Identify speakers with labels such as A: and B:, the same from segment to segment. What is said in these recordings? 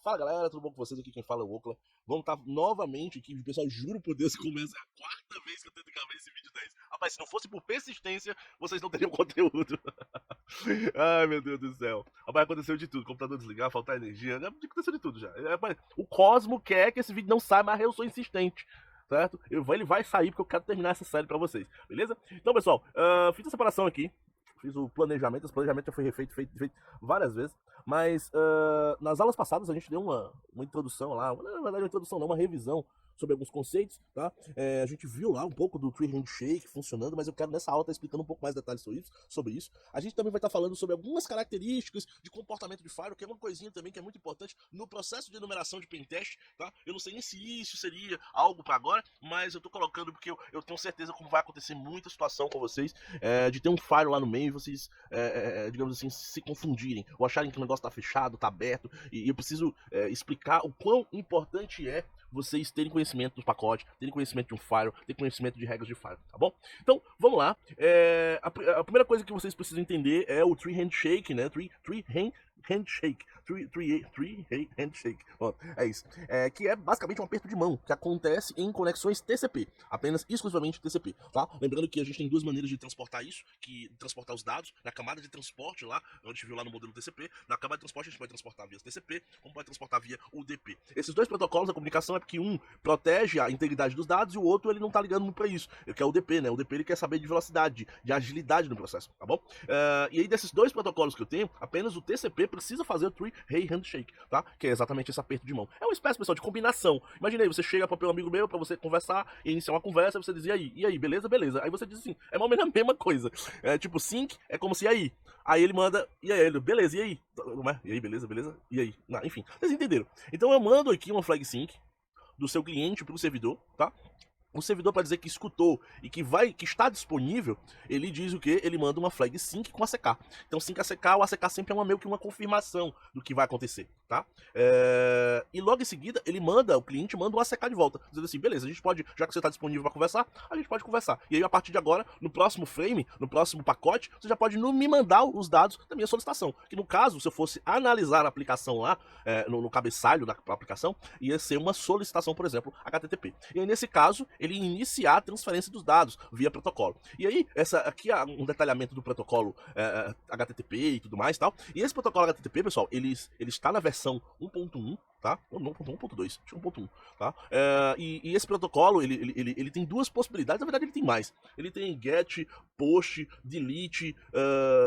A: Fala galera, tudo bom com vocês? Aqui quem fala é o Okla. Vamos estar novamente aqui, pessoal, juro por Deus que começa a quarta vez que eu tento gravar esse vídeo 10. Rapaz, se não fosse por persistência, vocês não teriam conteúdo. Ai, meu Deus do céu. Rapaz, aconteceu de tudo, computador desligar, faltar energia, aconteceu de tudo já. Rapaz, o Cosmo quer que esse vídeo não saia, mas eu sou insistente. Certo? Ele vai sair porque eu quero terminar essa série pra vocês, beleza? Então, pessoal, fiz a separação aqui. Fiz o planejamento, esse planejamento já foi feito várias vezes. Mas nas aulas passadas a gente deu uma introdução lá, na verdade uma introdução não, uma revisão sobre alguns conceitos, tá? A gente viu lá um pouco do Tree Handshake funcionando, mas eu quero nessa aula estar explicando um pouco mais detalhes sobre isso. A gente também vai estar falando sobre algumas características de comportamento de firewall, que é uma coisinha também que é muito importante no processo de enumeração de pentest, tá? Eu não sei nem se isso seria algo para agora, mas eu tô colocando porque eu tenho certeza como vai acontecer muita situação com vocês, de ter um firewall lá no meio e vocês, digamos assim, se confundirem, ou acharem que o negócio tá fechado, tá aberto, e eu preciso explicar o quão importante é vocês terem conhecimento dos pacotes, terem conhecimento de um firewall, terem conhecimento de regras de firewall, tá bom? Então, vamos lá. A primeira coisa que vocês precisam entender é o Tree Handshake, né? Tree Handshake. Tree Handshake. Bom, é isso. Que é basicamente um aperto de mão que acontece em conexões TCP. Apenas exclusivamente TCP, tá? Lembrando que a gente tem duas maneiras de transportar isso, transportar os dados na camada de transporte lá, onde a gente viu lá no modelo TCP. Na camada de transporte a gente pode transportar via TCP, como pode transportar via UDP. Esses dois protocolos da comunicação é porque um protege a integridade dos dados e o outro ele não tá ligando muito pra isso, que é o UDP, né? O UDP ele quer saber de velocidade, de agilidade no processo, tá bom? E aí desses dois protocolos que eu tenho, apenas o TCP precisa fazer o Tree Handshake, tá? Que é exatamente esse aperto de mão. É uma espécie, pessoal, de combinação. Imagina aí, você chega para um amigo meu para você conversar, iniciar uma conversa, você diz, e aí, beleza, beleza. Aí você diz assim, é mais ou menos a mesma coisa. Tipo, sync é como se, e aí? Aí ele manda, e aí, ele, beleza, e aí? E aí, beleza, beleza? E aí? Enfim, vocês entenderam. Então eu mando aqui uma flag sync do seu cliente para o servidor, tá? O servidor, para dizer que escutou e que está disponível, ele diz o que? Ele manda uma flag sync com ACK. Então, sync ACK, o ACK sempre é meio que uma confirmação do que vai acontecer, tá? E logo em seguida, o cliente manda um ACK de volta, dizendo assim, beleza, a gente pode, já que você está disponível para conversar, a gente pode conversar. E aí, a partir de agora, no próximo frame, no próximo pacote, você já pode me mandar os dados da minha solicitação. Que no caso, se eu fosse analisar a aplicação lá, no cabeçalho da aplicação, ia ser uma solicitação, por exemplo, HTTP. E aí, nesse caso, ele iniciar a transferência dos dados via protocolo. E aí, aqui há um detalhamento do protocolo HTTP e tudo mais, tal. E esse protocolo HTTP, pessoal, ele está na versão 1.1, tá? Não, 1.2, acho que 1.1, tá? E esse protocolo, ele tem duas possibilidades, na verdade ele tem mais. Ele tem get, post, delete,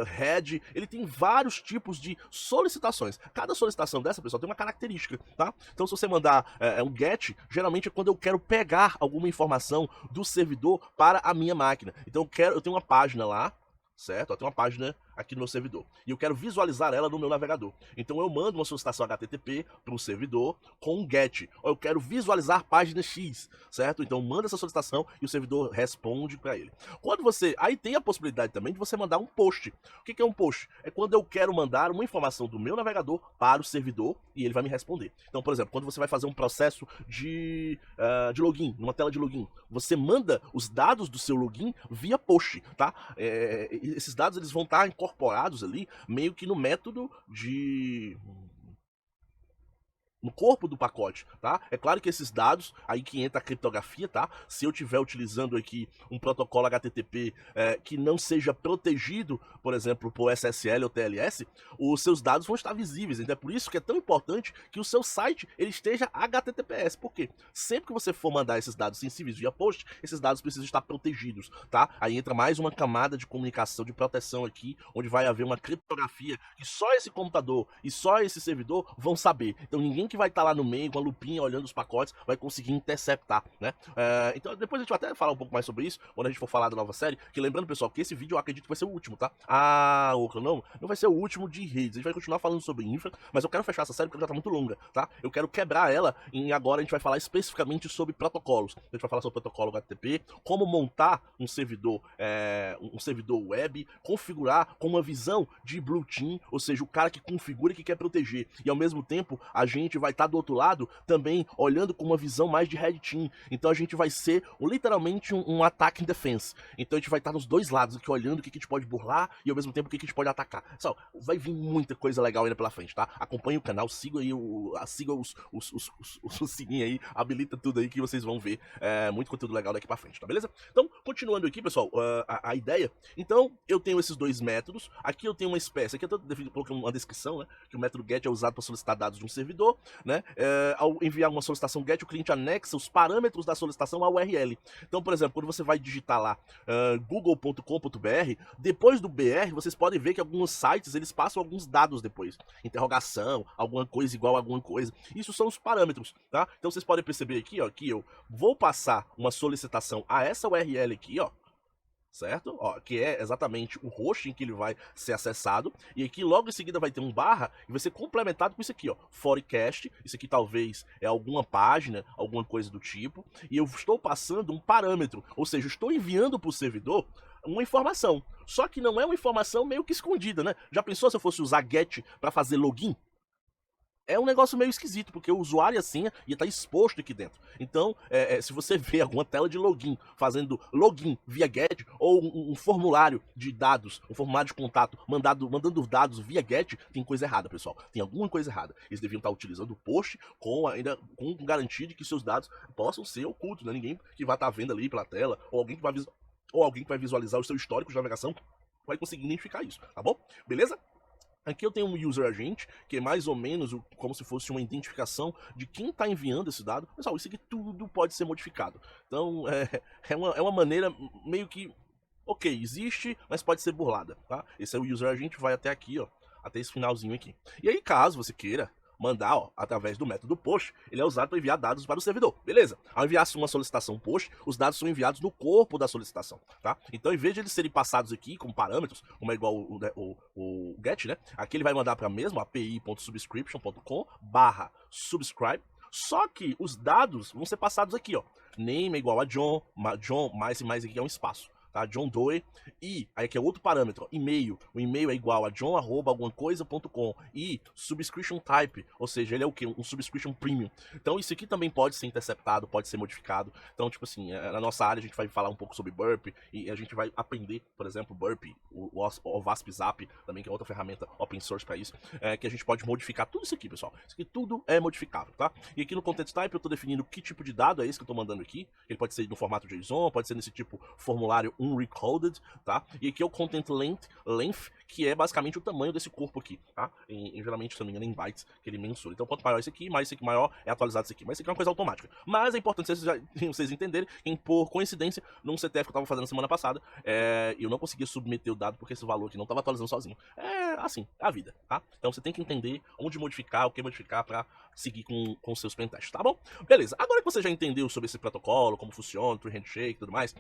A: head, ele tem vários tipos de solicitações. Cada solicitação dessa, pessoal, tem uma característica, tá? Então, se você mandar um get, geralmente é quando eu quero pegar alguma informação do servidor para a minha máquina. Então, eu tenho uma página lá, certo? Eu tenho uma página aqui no meu servidor e eu quero visualizar ela no meu navegador. Então eu mando uma solicitação HTTP para o servidor com um GET. Ou eu quero visualizar página X, certo? Então manda essa solicitação e o servidor responde para ele. Aí tem a possibilidade também de você mandar um post. O que é um post? É quando eu quero mandar uma informação do meu navegador para o servidor e ele vai me responder. Então, por exemplo, quando você vai fazer um processo de login, numa tela de login, você manda os dados do seu login via post, tá? Esses dados eles vão estar incorporados ali meio que no método no corpo do pacote, tá? É claro que esses dados, aí que entra a criptografia, tá? Se eu estiver utilizando aqui um protocolo HTTP que não seja protegido, por exemplo, por SSL ou TLS, os seus dados vão estar visíveis. Então é por isso que é tão importante que o seu site ele esteja HTTPS. Por quê? Sempre que você for mandar esses dados sensíveis via post, esses dados precisam estar protegidos, tá? Aí entra mais uma camada de comunicação, de proteção aqui, onde vai haver uma criptografia que só esse computador e só esse servidor vão saber. Então ninguém que vai estar lá no meio com a lupinha olhando os pacotes vai conseguir interceptar, né? Então depois a gente vai até falar um pouco mais sobre isso quando a gente for falar da nova série, que lembrando, pessoal, que esse vídeo eu acredito que vai ser o último, tá? Não vai ser o último de redes, a gente vai continuar falando sobre infra, mas eu quero fechar essa série porque ela já tá muito longa, tá? Eu quero quebrar ela e agora a gente vai falar especificamente sobre protocolos. A gente vai falar sobre o protocolo HTTP, como montar um servidor web, configurar com uma visão de Blue Team, ou seja, o cara que configura e que quer proteger, e ao mesmo tempo a gente gente vai estar do outro lado também olhando com uma visão mais de Red Team. Então a gente vai ser literalmente um ataque em defense. Então a gente vai estar nos dois lados aqui olhando o que a gente pode burlar e ao mesmo tempo o que a gente pode atacar. Pessoal, vai vir muita coisa legal ainda pela frente, tá? Acompanhe o canal, siga aí siga os sininhos aí, habilita tudo aí que vocês vão ver muito conteúdo legal daqui pra frente, tá beleza? Então, continuando aqui, pessoal, a ideia. Então, eu tenho esses dois métodos. Aqui eu tenho uma espécie, aqui eu coloquei uma descrição, né? Que o método GET é usado para solicitar dados de um servidor, né? Ao enviar uma solicitação GET, o cliente anexa os parâmetros da solicitação à URL. Então, por exemplo, quando você vai digitar lá google.com.br, depois do BR, vocês podem ver que alguns sites, eles passam alguns dados depois. Interrogação, alguma coisa igual a alguma coisa. Isso são os parâmetros, tá? Então, vocês podem perceber aqui, ó, que eu vou passar uma solicitação a essa URL aqui, ó, certo? Ó, que é exatamente o hosting que ele vai ser acessado, e aqui logo em seguida vai ter um barra e vai ser complementado com isso aqui, ó, forecast. Isso aqui talvez é alguma página, alguma coisa do tipo, e eu estou passando um parâmetro, ou seja, eu estou enviando para o servidor uma informação, só que não é uma informação meio que escondida, né? Já pensou se eu fosse usar GET para fazer login? É um negócio meio esquisito, porque o usuário e a senha ia estar exposto aqui dentro. Então, se você vê alguma tela de login fazendo login via GET, ou um formulário de dados, um formulário de contato mandando dados via GET, tem coisa errada, pessoal. Tem alguma coisa errada. Eles deviam estar utilizando o post ainda com garantia de que seus dados possam ser ocultos, né? Ninguém que vai estar vendo ali pela tela, ou alguém que vai visualizar o seu histórico de navegação vai conseguir identificar isso, tá bom? Beleza? Aqui eu tenho um user agent, que é mais ou menos como se fosse uma identificação de quem está enviando esse dado. Pessoal, isso aqui tudo pode ser modificado. Então, é uma maneira meio que, ok, existe, mas pode ser burlada, tá? Esse é o user agent, vai até aqui, ó, até esse finalzinho aqui. E aí, caso você queira mandar, ó, através do método post, ele é usado para enviar dados para o servidor, beleza? Ao enviar uma solicitação post, os dados são enviados no corpo da solicitação, tá? Então, em vez de eles serem passados aqui como parâmetros, como é igual o GET, né? Aqui ele vai mandar para mesmo api.subscription.com/subscribe, só que os dados vão ser passados aqui, ó. Name é igual a John, mais e mais aqui é um espaço. Tá? John Doe, e aí aqui é outro parâmetro, ó, e-mail. O e-mail é igual a john@algumacoisa.com e subscription type, ou seja, ele é o que? Um subscription premium. Então isso aqui também pode ser interceptado, pode ser modificado. Então, tipo assim, na nossa área a gente vai falar um pouco sobre Burp e a gente vai aprender, por exemplo, Burp, o Wasp Zap, também que é outra ferramenta open source para isso, que a gente pode modificar tudo isso aqui, pessoal. Isso aqui tudo é modificável, tá? E aqui no content type eu tô definindo que tipo de dado é esse que eu tô mandando aqui. Ele pode ser no formato JSON, pode ser nesse tipo formulário unrecoded, tá? E aqui é o content length, que é basicamente o tamanho desse corpo aqui, tá? Geralmente, se não me engano, em bytes que ele mensura. Então, quanto maior esse aqui, mais esse aqui maior é atualizado esse aqui. Mas isso aqui é uma coisa automática. Mas é importante vocês entenderem que, por coincidência, num CTF que eu tava fazendo semana passada, eu não conseguia submeter o dado porque esse valor aqui não tava atualizando sozinho. Assim, é a vida, tá? Então você tem que entender onde modificar, o que modificar pra seguir com os seus pentests, tá bom? Beleza, agora que você já entendeu sobre esse protocolo, como funciona, True Handshake e tudo mais,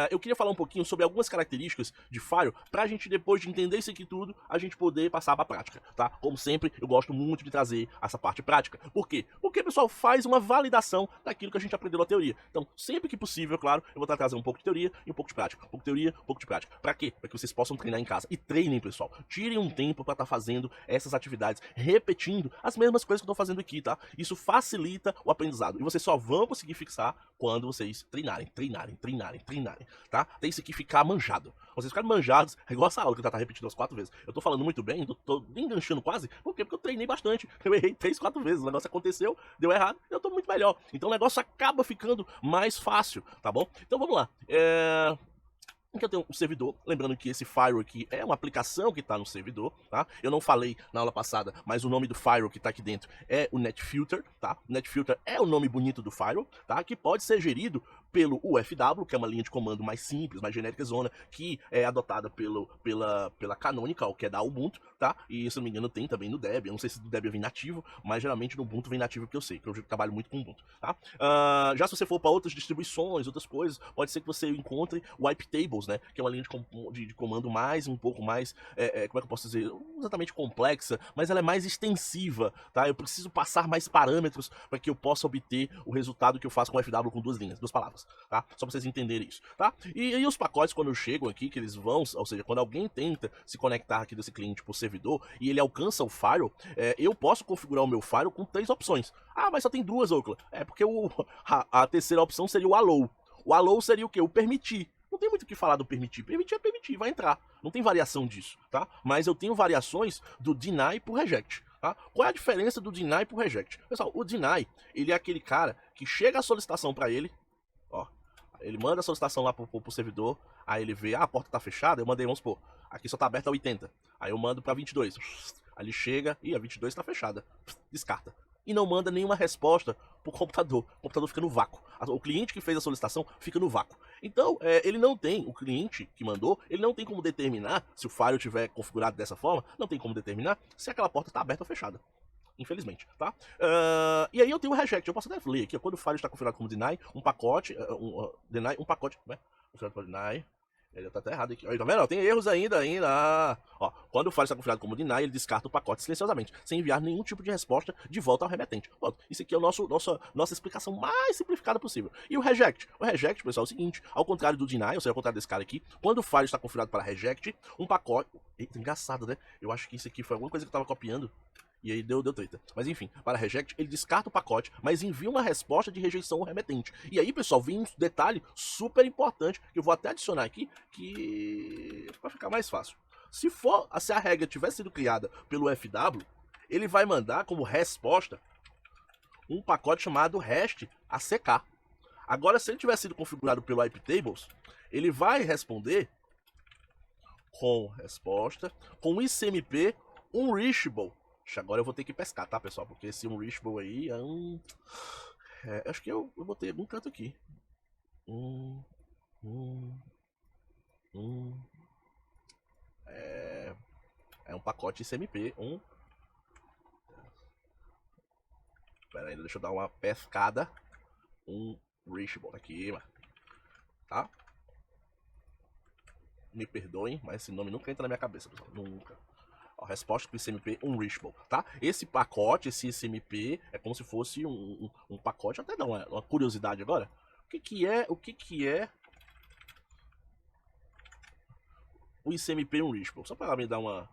A: eu queria falar um pouquinho sobre algumas características de Firewall pra gente, depois de entender isso aqui tudo, a gente poder passar pra prática, tá? Como sempre, eu gosto muito de trazer essa parte prática. Por quê? Porque, pessoal, faz uma validação daquilo que a gente aprendeu na teoria. Então, sempre que possível, claro, eu vou estar trazendo um pouco de teoria e um pouco de prática. Um pouco de teoria, um pouco de prática. Pra quê? Pra que vocês possam treinar em casa. E treinem, pessoal. Tirem um tempo pra estar fazendo essas atividades, repetindo as mesmas coisas que eu tô fazendo aqui, tá? Isso facilita o aprendizado. E vocês só vão conseguir fixar quando vocês treinarem, tá? Tem isso aqui ficar manjado. Vocês ficarem manjados, é igual essa aula que eu já tá repetindo umas 4 vezes. Eu tô falando muito bem, tô enganchando quase. Por quê? Porque eu treinei bastante. Eu errei 3, 4 vezes. O negócio aconteceu, deu errado, eu tô muito melhor. Então o negócio acaba ficando mais fácil, tá bom? Então vamos lá. Aqui eu tenho um servidor, lembrando que esse Firewall aqui é uma aplicação que está no servidor, tá? Eu não falei na aula passada, mas o nome do Firewall que está aqui dentro é o NetFilter, tá? O NetFilter é o nome bonito do Firewall, tá? Que pode ser gerido pelo UFW, que é uma linha de comando mais simples, mais genérica zona, que é adotada pela Canonical, que é da Ubuntu, tá? E se não me engano tem também no Debian, eu não sei se do Debian vem nativo, mas geralmente no Ubuntu vem nativo, que eu sei, que eu trabalho muito com Ubuntu, tá? Já se você for para outras distribuições, outras coisas, pode ser que você encontre o iptables, né? Que é uma linha de comando um pouco mais, como é que eu posso dizer, não exatamente complexa, mas ela é mais extensiva, tá? Eu preciso passar mais parâmetros para que eu possa obter o resultado que eu faço com o FW com 2 linhas, 2 palavras. delas, tá? Só pra vocês entenderem isso, tá? E os pacotes, quando chegam aqui, que eles vão, ou seja, quando alguém tenta se conectar aqui desse cliente pro servidor e ele alcança o firewall, eu posso configurar o meu firewall com 3 opções. Ah, mas só tem 2, Ocla. É porque a terceira opção seria o allow. O allow seria o quê? O permitir. Não tem muito o que falar do permitir. Permitir é permitir, vai entrar. Não tem variação disso, tá? Mas eu tenho variações do deny pro reject, tá? Qual é a diferença do deny pro reject? Pessoal, o deny, ele é aquele cara que chega a solicitação para ele, ó, ele manda a solicitação lá pro servidor, aí ele vê, a porta tá fechada, eu mandei, vamos supor, aqui só tá aberta a 80, aí eu mando pra 22, aí ele chega, e a 22 tá fechada, descarta. E não manda nenhuma resposta pro computador. O computador fica no vácuo. O cliente que fez a solicitação fica no vácuo. Então, ele não tem, o cliente que mandou, ele não tem como determinar, se o firewall estiver configurado dessa forma, não tem como determinar se aquela porta está aberta ou fechada. Infelizmente, tá? E aí eu tenho o reject. Eu posso até ler aqui, ó, quando o firewall está configurado como deny, um pacote, deny, um pacote, né? Configurado como deny. Ele tá até errado aqui. Aí, tá vendo? Tem erros ainda. Ó, quando o firewall está configurado como deny, ele descarta o pacote silenciosamente, sem enviar nenhum tipo de resposta de volta ao remetente. Pronto, isso aqui é nossa explicação mais simplificada possível. E o reject? O reject, pessoal, é o seguinte: ao contrário do deny, ou seja, ao contrário desse cara aqui, quando o firewall está configurado para reject, um pacote. Eita, engraçado, né? Eu acho que isso aqui foi alguma coisa que eu tava copiando. E aí deu treta. Mas enfim, para reject, ele descarta o pacote, mas envia uma resposta de rejeição ao remetente. E aí, pessoal, vem um detalhe super importante, que eu vou até adicionar aqui, que vai ficar mais fácil. Se a regra tiver sido criada pelo FW, ele vai mandar como resposta um pacote chamado REST ACK. Agora, se ele tiver sido configurado pelo iptables, ele vai responder com resposta, com ICMP unreachable. Agora eu vou ter que pescar, tá, pessoal? Porque esse unreachable aí é um... acho que eu botei algum canto aqui. É um pacote ICMP. Pera aí, deixa eu dar uma pescada. Unreachable aqui, mano. Tá? Me perdoem, mas esse nome nunca entra na minha cabeça, pessoal. Nunca. A resposta para o ICMP unreachable, tá? Esse pacote, esse ICMP, é como se fosse um pacote, até não, é uma curiosidade agora. O que é o ICMP unreachable? Só para me dar uma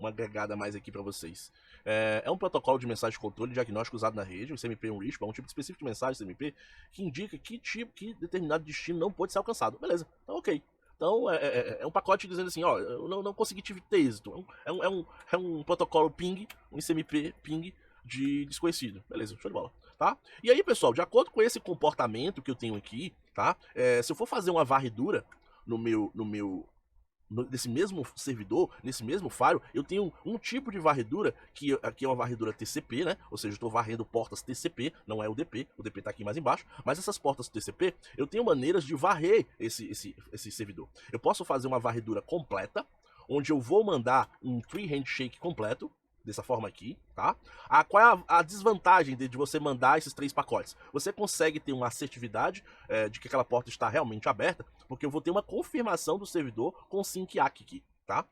A: agregada mais aqui para vocês. É um protocolo de mensagem de controle diagnóstico usado na rede, o ICMP unreachable, é um tipo específico de mensagem ICMP que indica que determinado destino não pode ser alcançado. Beleza, então ok. Então, é um pacote dizendo assim, ó, eu não consegui ter êxito. É um protocolo ping, um ICMP ping de desconhecido. Beleza, show de bola, tá? E aí, pessoal, de acordo com esse comportamento que eu tenho aqui, tá? Se eu for fazer uma varredura nesse mesmo servidor, nesse mesmo firewall, eu tenho um tipo de varredura, que aqui é uma varredura TCP, né? Ou seja, eu estou varrendo portas TCP, não é o DP está aqui mais embaixo, mas essas portas TCP, eu tenho maneiras de varrer esse servidor. Eu posso fazer uma varredura completa, onde eu vou mandar um tree handshake completo, dessa forma aqui, tá? Qual é a desvantagem de você mandar esses 3 pacotes? Você consegue ter uma assertividade de que aquela porta está realmente aberta, porque eu vou ter uma confirmação do servidor com sync ACK aqui, tá?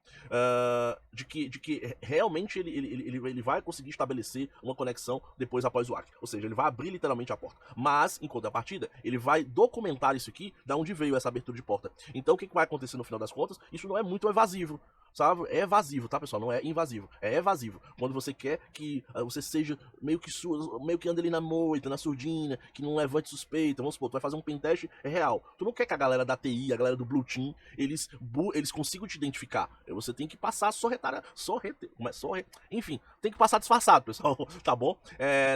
A: De que realmente ele vai conseguir estabelecer uma conexão depois após o ACK. Ou seja, ele vai abrir literalmente a porta. Mas, em contrapartida, ele vai documentar isso aqui, da onde veio essa abertura de porta. Então, o que vai acontecer no final das contas? Isso não é muito evasivo, sabe? É evasivo, tá, pessoal? Não é invasivo. É evasivo. Quando você quer que você seja meio que ande ali na moita, na surdina, que não levante suspeita. Vamos supor, tu vai fazer um pentest real. Tu não quer que a galera da TI, a galera do Blue Team, eles consigam te identificar. Você tem que passar enfim, tem que passar disfarçado, pessoal, tá bom?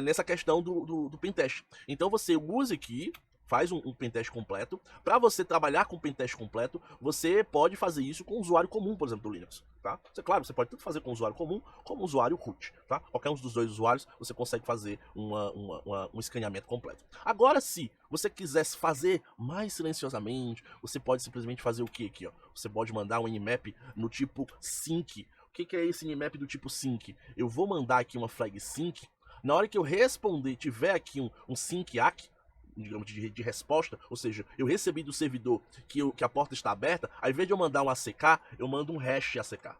A: Nessa questão do pentest. Então você usa aqui, faz um pentest completo. Para você trabalhar com pentest completo, você pode fazer isso com um usuário comum, por exemplo, do Linux, tá? Claro, você pode tanto fazer com um usuário comum como um usuário root, tá? Qualquer um dos 2 usuários, você consegue fazer um escaneamento completo. Agora, se você quisesse fazer mais silenciosamente, você pode simplesmente fazer o que aqui, ó? Você pode mandar um nmap no tipo sync. O que é esse nmap do tipo sync? Eu vou mandar aqui uma flag sync. Na hora que eu responder, tiver aqui um sync ACK, digamos, de resposta, ou seja, eu recebi do servidor que a porta está aberta, ao invés de eu mandar um ACK, eu mando um hash ACK.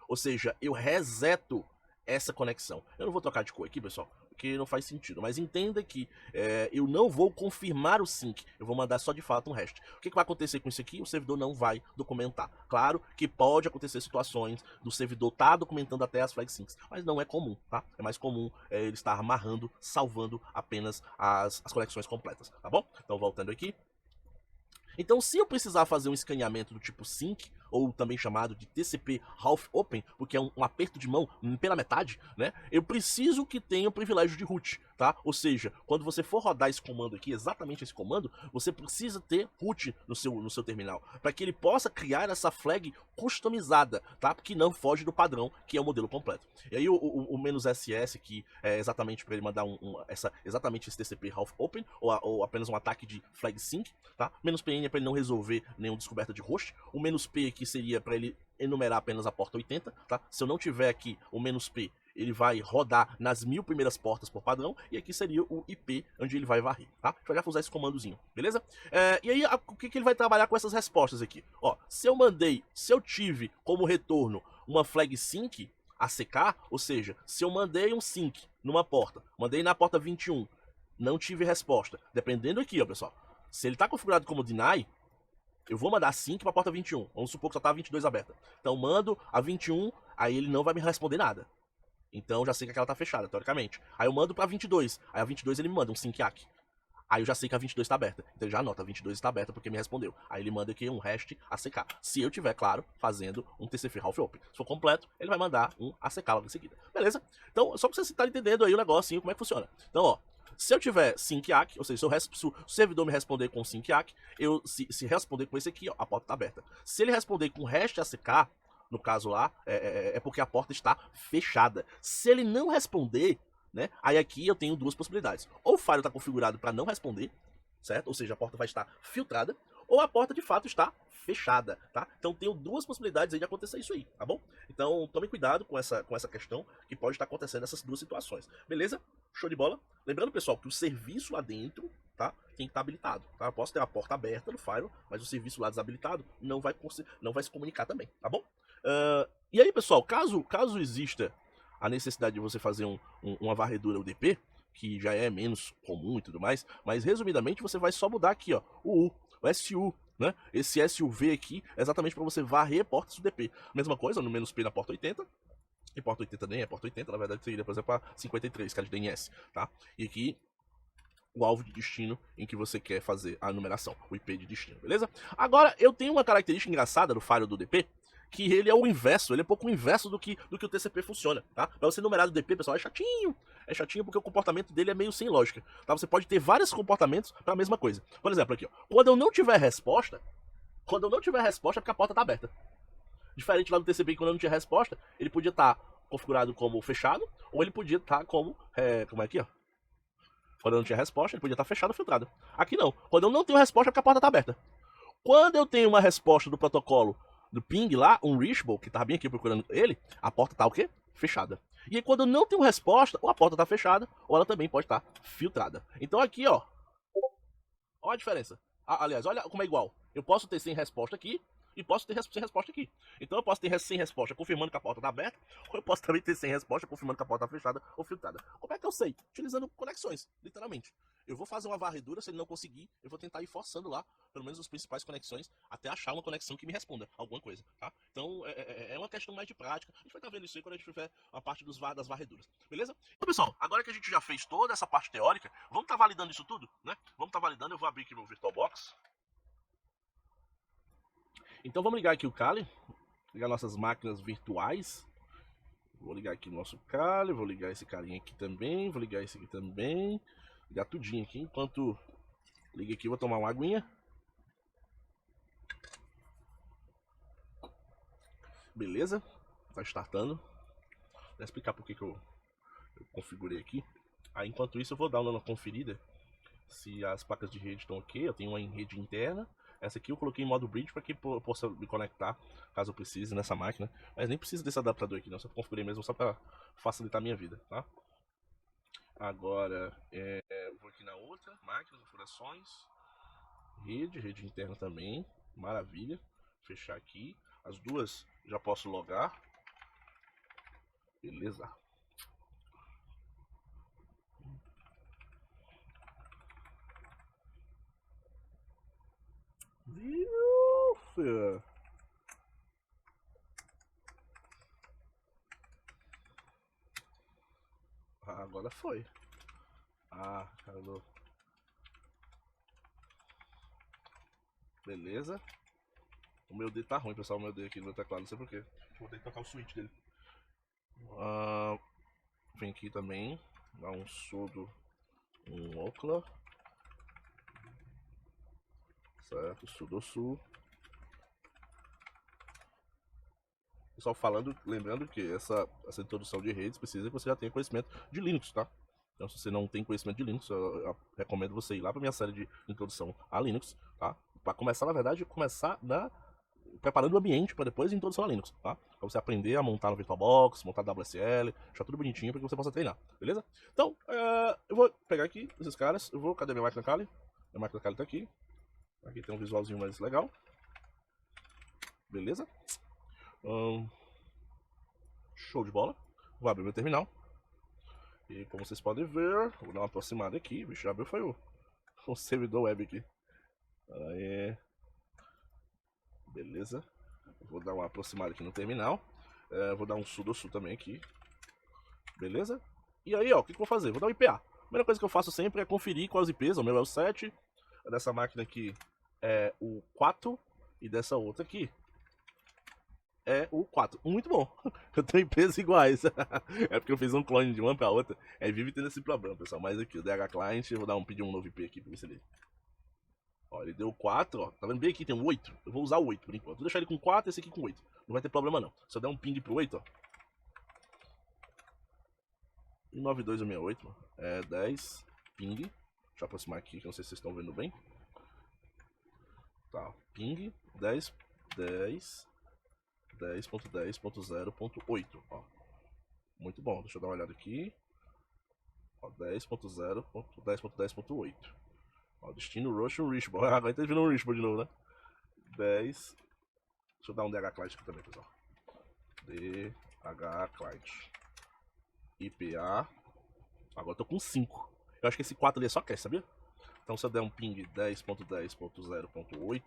A: Ou seja, eu reseto essa conexão. Eu não vou trocar de cor aqui, pessoal, porque não faz sentido. Mas entenda que eu não vou confirmar o sync, eu vou mandar só de fato um REST. O que vai acontecer com isso aqui? O servidor não vai documentar. Claro que pode acontecer situações do servidor estar documentando até as flag syncs, mas não é comum, tá? É mais comum ele estar amarrando, salvando apenas as conexões completas, tá bom? Então voltando aqui. Então, se eu precisar fazer um escaneamento do tipo sync, ou também chamado de TCP half open, porque é um aperto de mão pela metade, né? Eu preciso que tenha o privilégio de root, tá? Ou seja, quando você for rodar esse comando aqui, exatamente esse comando, você precisa ter root no seu terminal, para que ele possa criar essa flag customizada, tá? Que não foge do padrão, que é o modelo completo. E aí o "-ss", que é exatamente para ele mandar exatamente esse TCP half open, ou apenas um ataque de flag sync, tá? "-pn" é para ele não resolver nenhuma descoberta de host, o "-p" aqui seria para ele enumerar apenas a porta 80, tá? Se eu não tiver aqui o "-p", ele vai rodar nas 1000 primeiras portas por padrão, e aqui seria o IP, onde ele vai varrer, tá? A gente vai já usar esse comandozinho, beleza? E aí, o que ele vai trabalhar com essas respostas aqui? Ó, se eu tive como retorno uma flag sync ACK, ou seja, se eu mandei um sync numa porta, mandei na porta 21, não tive resposta, dependendo aqui, ó, pessoal, se ele tá configurado como deny, eu vou mandar sync pra porta 21. Vamos supor que só tá a 22 aberta. Então mando a 21, aí ele não vai me responder nada. Então já sei que aquela tá fechada, teoricamente. Aí eu mando pra 22. Aí a 22 ele me manda um sync ACK. Aí eu já sei que a 22 tá aberta. Então ele já anota, a 22 está aberta porque me respondeu. Aí ele manda aqui um REST ACK. Se eu tiver, claro, fazendo um TCP half open. Se for completo, ele vai mandar um ACK logo em seguida. Beleza? Então, só pra você estar entendendo aí o negocinho, como é que funciona. Então, ó, se eu tiver sync ACK, ou seja, se o servidor me responder com sync ACK, se responder com esse aqui, ó, a porta tá aberta. Se ele responder com REST ACK, no caso lá, é porque a porta está fechada. Se ele não responder, né, aí aqui eu tenho duas possibilidades. Ou o file está configurado para não responder, certo? Ou seja, a porta vai estar filtrada, ou a porta de fato está fechada, tá? Então tenho duas possibilidades aí de acontecer isso aí, tá bom? Então tome cuidado com essa questão que pode estar acontecendo nessas duas situações, beleza? Show de bola? Lembrando, pessoal, que o serviço lá dentro, tá, tem que estar habilitado, tá? Eu posso ter a porta aberta no firewall, mas o serviço lá desabilitado não vai se comunicar também, tá bom? E aí, pessoal, caso exista a necessidade de você fazer uma varredura UDP, que já é menos comum e tudo mais, mas resumidamente você vai só mudar aqui, ó, o SU, né? Esse SUV aqui é exatamente para você varrer portas UDP. Mesma coisa no "-p" na porta 80, e porta 80 nem é porta 80, na verdade seria, por exemplo, a 53, que é de DNS, tá? E aqui o alvo de destino em que você quer fazer a numeração, o IP de destino, beleza? Agora, eu tenho uma característica engraçada do firewall do UDP, que ele é o inverso, ele é um pouco o inverso do que o TCP funciona, tá? Pra você numerar o DP, pessoal, é chatinho porque o comportamento dele é meio sem lógica, tá? Você pode ter vários comportamentos pra mesma coisa. Por exemplo, aqui, ó, quando eu não tiver resposta, é porque a porta tá aberta. Diferente lá do TCP, quando eu não tinha resposta, ele podia estar configurado como fechado, ou ele podia estar como, como é aqui, ó? Quando eu não tinha resposta, ele podia estar fechado ou filtrado. Aqui não, quando eu não tenho resposta, é porque a porta tá aberta. Quando eu tenho uma resposta do protocolo do ping lá, um reachable, que tava bem aqui procurando ele, a porta tá o quê? Fechada. E aí, quando eu não tenho resposta, ou a porta tá fechada, ou ela também pode estar filtrada. Então aqui, ó a diferença. Aliás, olha como é igual. Eu posso ter sem resposta aqui, e posso ter sem resposta aqui. Então eu posso ter sem resposta confirmando que a porta está aberta, ou eu posso também ter sem resposta confirmando que a porta está fechada ou filtrada. Como é que eu sei? Utilizando conexões, literalmente. Eu vou fazer uma varredura, se ele não conseguir, eu vou tentar ir forçando lá, pelo menos as principais conexões, até achar uma conexão que me responda alguma coisa, tá? Então é uma questão mais de prática. A gente vai estar vendo isso aí quando a gente tiver a parte das varreduras, beleza? Então, pessoal, agora que a gente já fez toda essa parte teórica, vamos estar validando isso tudo, né? Vamos estar validando, eu vou abrir aqui meu VirtualBox. Então vamos ligar aqui o Kali, ligar nossas máquinas virtuais. Vou ligar aqui o nosso Kali, vou ligar esse carinha aqui também, vou ligar esse aqui também. Ligar tudinho aqui, enquanto liga aqui, vou tomar uma aguinha. Beleza, tá startando. Vou explicar por que eu configurei aqui. Aí enquanto isso eu vou dar uma conferida se as placas de rede estão ok. Eu tenho uma em rede interna. Essa aqui eu coloquei em modo bridge para que eu possa me conectar caso eu precise nessa máquina. Mas nem precisa desse adaptador aqui não, só configurei mesmo só para facilitar a minha vida, tá? Agora vou aqui na outra máquina, configurações, rede interna também, maravilha. Fechar aqui, as duas já posso logar. Beleza. filho. Ah, agora foi. Ah, caramba. Beleza. O meu dedo tá ruim, pessoal. O meu dedo aqui no meu teclado, não sei porquê. Vou ter que tocar o switch dele. Vem aqui também. Dá um sudo. Um ocla. Certo, sudosu. Pessoal, lembrando que essa introdução de redes precisa que você já tenha conhecimento de Linux, tá? Então, se você não tem conhecimento de Linux, eu recomendo você ir lá para minha série de introdução a Linux, tá? Para começar, na verdade, preparando o ambiente para depois a introdução a Linux, tá? Para você aprender a montar no VirtualBox, montar WSL, deixar tudo bonitinho para que você possa treinar, beleza? Então, eu vou pegar aqui esses caras, cadê minha máquina Kali? Minha máquina Kali tá aqui. Aqui tem um visualzinho mais legal. Beleza? Show de bola. Vou abrir meu terminal. E como vocês podem ver, vou dar uma aproximada aqui. Vixe, abriu foi o servidor web aqui. Aí. Beleza. Vou dar uma aproximada aqui no terminal. Vou dar um sudosu também aqui. Beleza? E aí, ó, o que eu vou fazer? Vou dar um IPA. A primeira coisa que eu faço sempre é conferir quais IPs. O meu é o 7. Dessa máquina aqui é o 4. E dessa outra aqui é o 4. Muito bom. Eu tenho IPs iguais. É porque eu fiz um clone de uma pra outra. Vive tendo esse problema, pessoal. Mas aqui, o DH Client, eu vou pedir um novo IP aqui pra ver se ele... Ó, ele deu 4, ó. Tá vendo bem aqui? Tem um 8. Eu vou usar o 8 por enquanto. Vou deixar ele com 4 e esse aqui com 8. Não vai ter problema não. Se eu der um ping pro 8, ó. 19268, mano. 10. Ping. Deixa eu aproximar aqui, que eu não sei se vocês estão vendo bem. Tá, ping. 10.10.0.8, ó. Muito bom, deixa eu dar uma olhada aqui. Ó, 10.0.10.10.8. Ó, destino Russian Richboard. Agora tá vindo um Richboard de novo, né? 10. Deixa eu dar um DH Client aqui também, pessoal. DH Client. IPA. Agora eu tô com 5. Eu acho que esse 4 ali é só cache, sabia? Então se eu der um ping 10.10.0.8.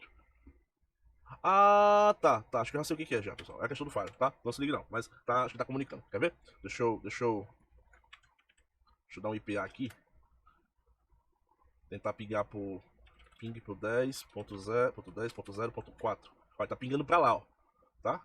A: Ah, tá. Acho que eu já sei o que é já, pessoal. É a questão do file, tá? Não se liga não, mas tá, acho que tá comunicando. Quer ver? Deixa eu dar um IPA aqui. Tentar pingar pro 10.0.10.4. Vai, tá pingando pra lá, ó. Tá?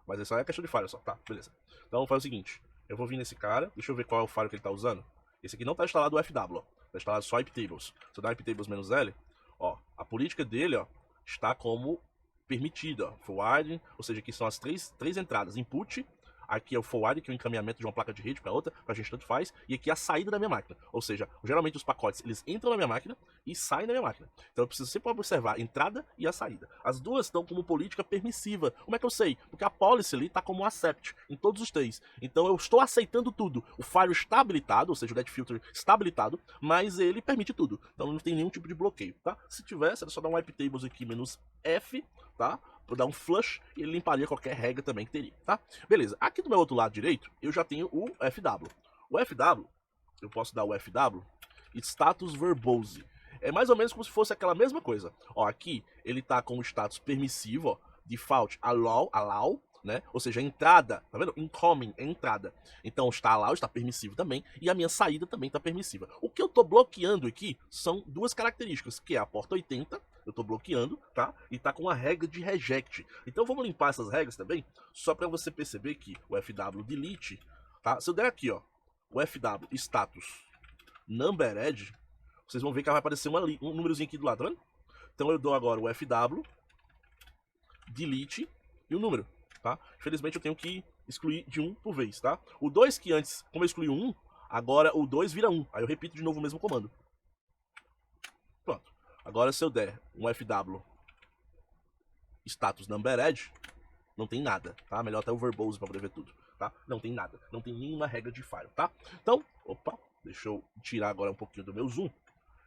A: Mas isso aí é questão de file só, tá? Beleza. Então faz o seguinte. Eu vou vir nesse cara. Deixa eu ver qual é o file que ele tá usando. Esse aqui não tá instalado o FW, ó. Tá instalado só iptables. Se eu dar iptables -L, ó, a política dele, ó, está como permitida, ó. Forwarding, ou seja, aqui são as três entradas. Input, aqui é o forwarding, que é o encaminhamento de uma placa de rede para outra, pra gente tanto faz, e aqui é a saída da minha máquina. Ou seja, geralmente os pacotes, eles entram na minha máquina e saem da minha máquina. Então eu preciso sempre observar a entrada e a saída. As duas estão como política permissiva. Como é que eu sei? Porque a policy ali está como accept em todos os três. Então eu estou aceitando tudo. O file está habilitado, ou seja, o get filter está habilitado, mas ele permite tudo. Então não tem nenhum tipo de bloqueio, tá? Se tivesse, era só dar um iptables aqui -F, tá? Vou dar um flush e ele limparia qualquer regra também que teria, tá? Beleza, aqui do meu outro lado direito, eu já tenho o FW. O FW, eu posso dar o FW status verbose. É mais ou menos como se fosse aquela mesma coisa. Ó, aqui ele tá com o status permissivo, ó, default allow, né? Ou seja, a entrada, tá vendo? Incoming é entrada. Então está allow, está permissivo também, e a minha saída também está permissiva. O que eu tô bloqueando aqui são duas características, que é a porta 80, eu tô bloqueando, tá? E tá com a regra de reject. Então vamos limpar essas regras também, só para você perceber que o FW delete, tá? Se eu der aqui, ó, o FW status numbered, vocês vão ver que vai aparecer um númerozinho aqui do lado, tá vendo? Então eu dou agora o FW delete e o número, tá? Infelizmente eu tenho que excluir de um por vez, tá? O 2 que antes, como eu excluí o 1, agora o 2 vira 1. Aí eu repito de novo o mesmo comando. Pronto. Agora se eu der um FW status numbered, não tem nada, tá? Melhor até o verbose para poder ver tudo, tá? Não tem nada, não tem nenhuma regra de file, tá? Então, opa, deixa eu tirar agora um pouquinho do meu zoom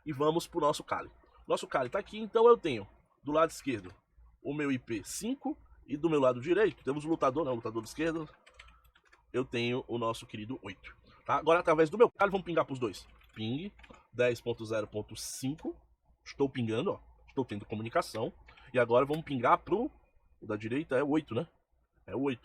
A: e vamos pro nosso Kali. Nosso Kali tá aqui, então eu tenho do lado esquerdo o meu IP 5 e do meu lado direito temos o lutador, né? O lutador esquerdo, eu tenho o nosso querido 8, tá? Agora através do meu Kali vamos pingar pros dois. Ping 10.0.5, estou pingando, ó, estou tendo comunicação. E agora vamos pingar pro... O da direita é o 8, né? É o 8.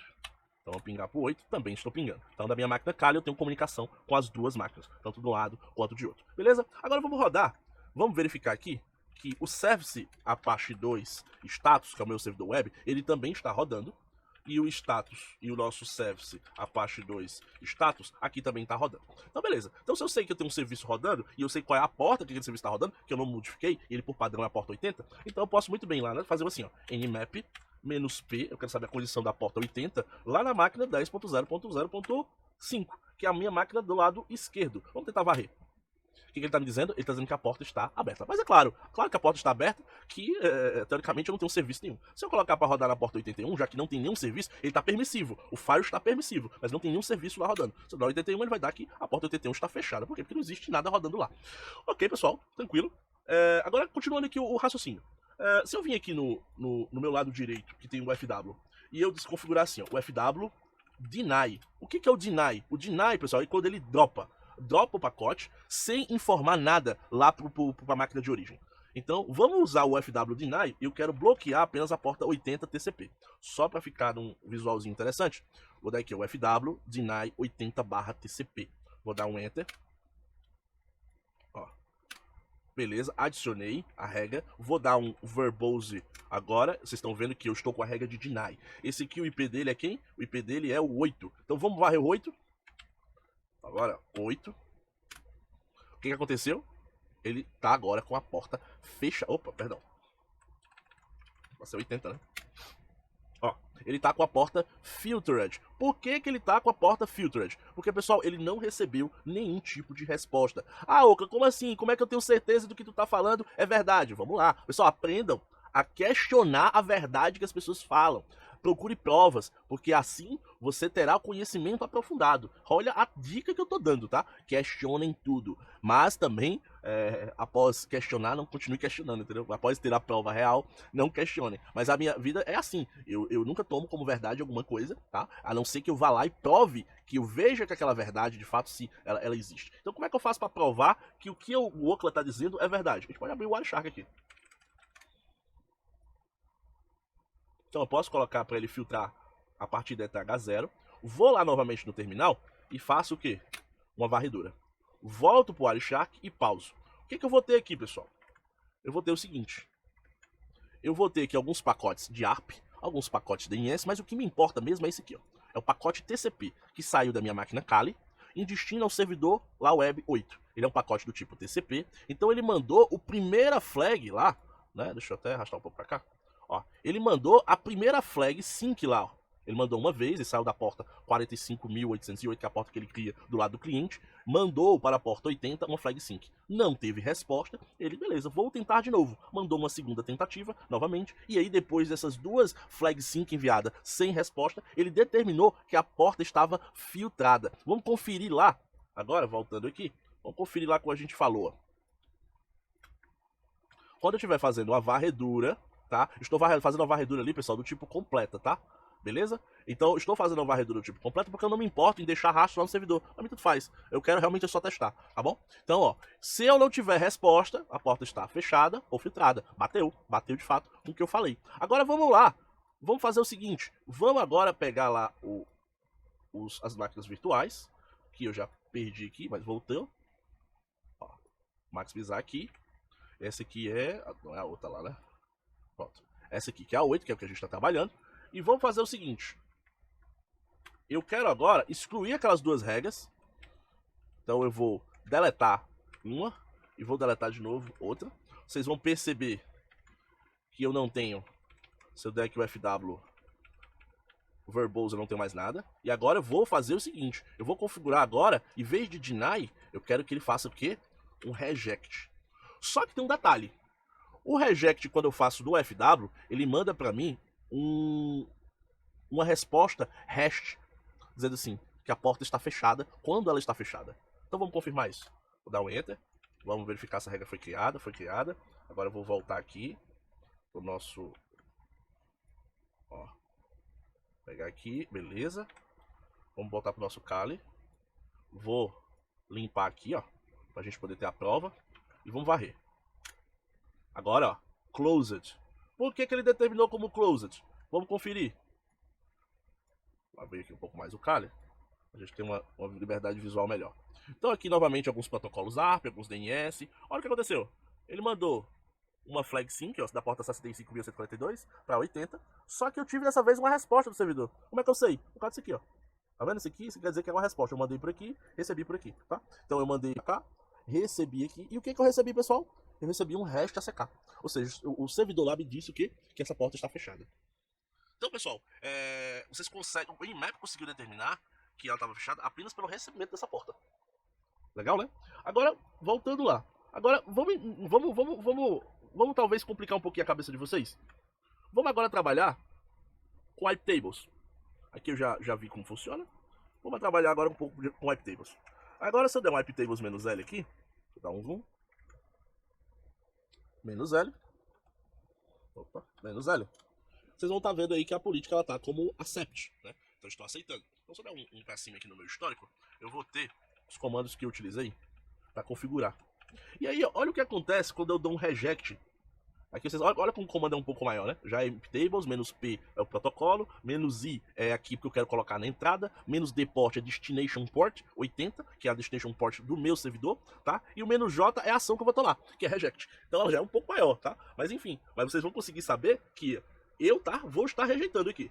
A: Então vamos pingar pro 8, também estou pingando. Então da minha máquina Kali eu tenho comunicação com as duas máquinas, tanto de um lado quanto de outro. Beleza? Agora vamos rodar. Vamos verificar aqui que o Service Apache 2 Status, que é o meu servidor web, ele também está rodando. E o status e o nosso Service Apache 2 Status aqui também está rodando. Então beleza. Então se eu sei que eu tenho um serviço rodando e eu sei qual é a porta que aquele serviço está rodando, que eu não modifiquei, e ele por padrão é a porta 80, então eu posso muito bem lá, né, fazer assim, ó, nmap -p, eu quero saber a condição da porta 80, lá na máquina 10.0.0.5, que é a minha máquina do lado esquerdo. Vamos tentar varrer. O que ele está me dizendo? Ele está dizendo que a porta está aberta. Mas é claro que a porta está aberta, que teoricamente eu não tenho serviço nenhum. Se eu colocar para rodar na porta 81, já que não tem nenhum serviço, ele está permissivo. O file está permissivo, mas não tem nenhum serviço lá rodando. Se eu der 81, ele vai dar que a porta 81 está fechada. Por quê? Porque não existe nada rodando lá. Ok, pessoal, tranquilo. Agora, continuando aqui o raciocínio. Se eu vim aqui no meu lado direito, que tem o FW, e eu desconfigurar assim, ó, o FW deny. O que é o deny? O deny, pessoal, é quando ele dropa o pacote sem informar nada lá para a máquina de origem. Então, vamos usar o FW deny e eu quero bloquear apenas a porta 80 TCP. Só para ficar num visualzinho interessante, vou dar aqui o FW deny 80/TCP. Vou dar um Enter. Ó. Beleza, adicionei a regra. Vou dar um verbose agora. Vocês estão vendo que eu estou com a regra de deny. Esse aqui, o IP dele é quem? O IP dele é o 8. Então vamos varrer o 8. Agora, 8. O que aconteceu? Ele tá agora com a porta fechada. Opa, perdão. Vai ser 80, né? Ó, ele tá com a porta filtered. Por que ele tá com a porta filtered? Porque, pessoal, ele não recebeu nenhum tipo de resposta. Ah, Oca, como assim? Como é que eu tenho certeza do que tu tá falando é verdade? Vamos lá. Pessoal, aprendam a questionar a verdade que as pessoas falam. Procure provas, porque assim você terá conhecimento aprofundado. Olha a dica que eu tô dando, tá? Questionem tudo. Mas também, após questionar, não continue questionando, entendeu? Após ter a prova real, não questionem. Mas a minha vida é assim. Eu nunca tomo como verdade alguma coisa, tá? A não ser que eu vá lá e prove, que eu veja que aquela verdade, de fato, se ela existe. Então como é que eu faço para provar que o que o Okla tá dizendo é verdade? A gente pode abrir o Wireshark aqui. Então eu posso colocar para ele filtrar a partir da ETH0. Vou lá novamente no terminal e faço o quê? Uma varredura. Volto para o Wireshark e pauso. O que eu vou ter aqui, pessoal? Eu vou ter o seguinte. Eu vou ter aqui alguns pacotes de ARP, alguns pacotes de DNS, mas o que me importa mesmo é esse aqui. Ó. É o pacote TCP, que saiu da minha máquina Kali, em destino ao servidor lá web 8. Ele é um pacote do tipo TCP, então ele mandou o primeira flag lá, né? Deixa eu até arrastar um pouco para cá. Ó, ele mandou a primeira flag sync lá, ó. Ele mandou uma vez, ele saiu da porta 45.808, que é a porta que ele cria do lado do cliente, mandou para a porta 80 uma flag sync. Não teve resposta, ele, beleza, vou tentar de novo. Mandou uma segunda tentativa, novamente, e aí depois dessas duas flag sync enviadas sem resposta, ele determinou que a porta estava filtrada. Vamos conferir lá, agora, voltando aqui, vamos conferir lá como a gente falou. Quando eu estiver fazendo uma varredura, tá? Estou fazendo uma varredura ali, pessoal, do tipo completa, tá? Beleza? Então, estou fazendo uma varredura do tipo completa porque eu não me importo em deixar rastro lá no servidor. A mim tudo faz. Eu quero realmente só testar, tá bom? Então, ó, se eu não tiver resposta, a porta está fechada ou filtrada. Bateu de fato com o que eu falei. Agora vamos lá. Vamos fazer o seguinte. Vamos agora pegar lá as máquinas virtuais, que eu já perdi aqui, mas voltou. Ó, maximizar aqui. Essa aqui não é a outra lá, né? Pronto. Essa aqui que é a 8, que é o que a gente está trabalhando. E vamos fazer o seguinte. Eu quero agora excluir aquelas duas regras. Então eu vou deletar uma e vou deletar de novo outra. Vocês vão perceber que eu não tenho, se eu der aqui o FW verbose, eu não tenho mais nada. E agora eu vou fazer o seguinte. Eu vou configurar agora, em vez de deny, eu quero que ele faça o quê? Um reject. Só que tem um detalhe. O reject, quando eu faço do FW, ele manda para mim uma resposta hash, dizendo assim, que a porta está fechada quando ela está fechada. Então vamos confirmar isso. Vou dar um Enter. Vamos verificar se a regra foi criada. Foi criada. Agora eu vou voltar aqui pro nosso... Ó. Pegar aqui, beleza. Vamos voltar pro nosso Kali. Vou limpar aqui, ó, pra gente poder ter a prova. E vamos varrer. Agora, ó, closed. Por que ele determinou como closed? Vamos conferir. Vou abrir aqui um pouco mais o Kali. A gente tem uma liberdade visual melhor. Então aqui novamente alguns protocolos ARP, alguns DNS. Olha o que aconteceu. Ele mandou uma flag sync, ó, da porta 65.142 para 80. Só que eu tive dessa vez uma resposta do servidor. Como é que eu sei? Por causa disso aqui, ó. Tá vendo isso aqui? Isso quer dizer que é uma resposta. Eu mandei por aqui, recebi por aqui, tá? Então eu mandei pra cá, recebi aqui. E o que eu recebi, pessoal? Eu recebi um REST ACK. Ou seja, o servidor lá me disse o quê? Que essa porta está fechada. Então, pessoal, vocês conseguem... O Nmap conseguiu determinar que ela estava fechada apenas pelo recebimento dessa porta. Legal, né? Agora, voltando lá. Agora, vamos talvez complicar um pouquinho a cabeça de vocês. Vamos agora trabalhar com IP tables. Aqui eu já vi como funciona. Vamos trabalhar agora um pouco com IP tables. Agora, se eu der um IP tables menos L aqui, vou dar um zoom. Menos L. Opa, menos L. Vocês vão estar vendo aí que a política ela tá como accept, né? Então eu estou aceitando. Então se eu der um pra cima aqui no meu histórico, eu vou ter os comandos que eu utilizei para configurar. E aí, olha o que acontece quando eu dou um reject. Aqui vocês olha como o comando é um pouco maior, né? Já é tables, menos P é o protocolo, menos I é aqui porque eu quero colocar na entrada, menos D port é destination port 80, que é a destination port do meu servidor, tá? E o menos J é a ação que eu vou tomar, que é reject. Então ela já é um pouco maior, tá? Mas enfim, mas vocês vão conseguir saber que eu, tá, vou estar rejeitando aqui.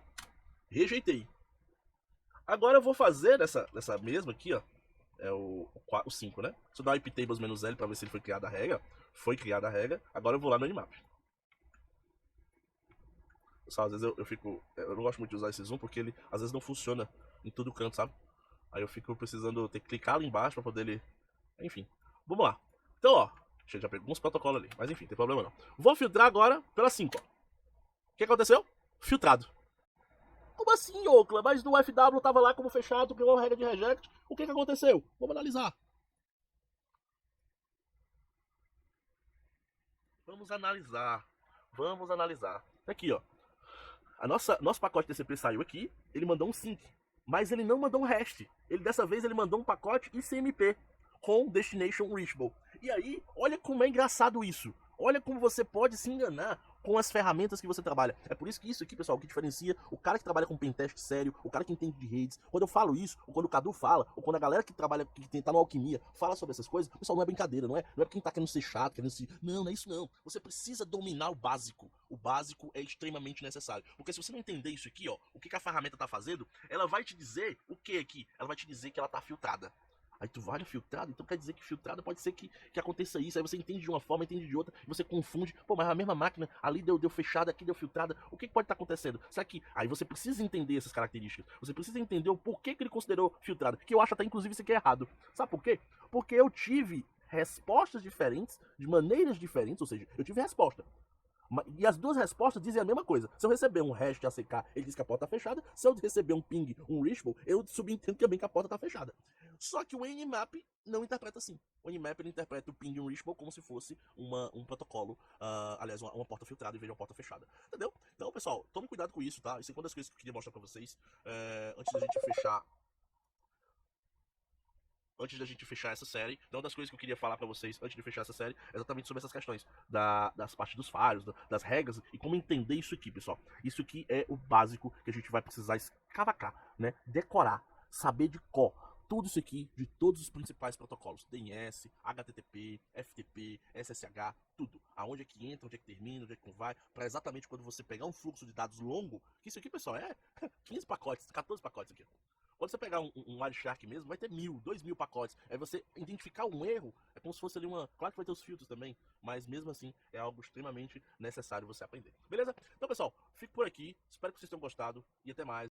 A: Rejeitei. Agora eu vou fazer dessa mesma aqui, ó. É o 5, né? Se eu dar IP tables menos L pra ver se ele foi criada a regra. Foi criada a regra. Agora eu vou lá no Nmap. Pessoal, às vezes eu fico... Eu não gosto muito de usar esse zoom porque ele às vezes não funciona em todo canto, sabe? Aí eu fico precisando ter que clicar ali embaixo pra poder ele... Enfim. Vamos lá. Então, ó. Já pegou uns protocolos ali. Mas enfim, não tem problema não. Vou filtrar agora pela 5, ó. O que aconteceu? Filtrado. Como assim, Ocla? Mas no FW tava lá como fechado, criou a regra de reject. O que aconteceu? Vamos analisar. Vamos analisar. Vamos analisar. Aqui, ó. Nosso pacote TCP saiu aqui, ele mandou um sync. Mas ele não mandou um REST. Dessa vez ele mandou um pacote ICMP com Destination Reachable. E aí, olha como é engraçado isso. Olha como você pode se enganar com as ferramentas que você trabalha. É por isso que isso aqui, pessoal, que diferencia o cara que trabalha com pentest sério, o cara que entende de redes. Quando eu falo isso, ou quando o Cadu fala, ou quando a galera que trabalha, que tá no Alquimia, fala sobre essas coisas, pessoal, não é brincadeira, não é quem tá querendo ser chato, querendo se... Não é isso não. Você precisa dominar o básico. O básico é extremamente necessário. Porque se você não entender isso aqui, ó, o que a ferramenta tá fazendo, ela vai te dizer o que aqui? Ela vai te dizer que ela tá filtrada. Aí tu vai filtrado, então quer dizer que filtrada pode ser que aconteça isso. Aí você entende de uma forma, entende de outra, e você confunde. Pô, mas a mesma máquina, ali deu fechada, aqui deu filtrada. O que pode estar acontecendo? Será que... Aí você precisa entender essas características. Você precisa entender o porquê que ele considerou filtrado. Que eu acho até, inclusive, isso aqui é errado. Sabe por quê? Porque eu tive respostas diferentes, de maneiras diferentes, ou seja, eu tive resposta. E as duas respostas dizem a mesma coisa. Se eu receber um REST ACK, ele diz que a porta está fechada. Se eu receber um ping, um reachable, eu subentendo também que a porta está fechada. Só que o Nmap não interpreta assim. O Nmap ele interpreta o ping e o reachable como se fosse um protocolo, aliás, uma porta filtrada em vez de uma porta fechada. Entendeu? Então, pessoal, tome cuidado com isso, tá? Isso é uma das coisas que eu queria mostrar pra vocês antes da gente fechar. Antes da gente fechar essa série, então uma das coisas que eu queria falar pra vocês antes de fechar essa série é exatamente sobre essas questões das partes dos falhos, das regras e como entender isso aqui, pessoal. Isso aqui é o básico que a gente vai precisar escavacar, né? Decorar, saber de cor. Tudo isso aqui de todos os principais protocolos, DNS, HTTP, FTP, SSH, tudo. Aonde é que entra, onde é que termina, onde é que vai, para exatamente quando você pegar um fluxo de dados longo, que isso aqui, pessoal, é 15 pacotes, 14 pacotes aqui. Quando você pegar um Wireshark mesmo, vai ter 1.000, 2.000 pacotes. Aí você identificar um erro, é como se fosse ali uma... Claro que vai ter os filtros também, mas mesmo assim é algo extremamente necessário você aprender. Beleza? Então, pessoal, fico por aqui. Espero que vocês tenham gostado e até mais.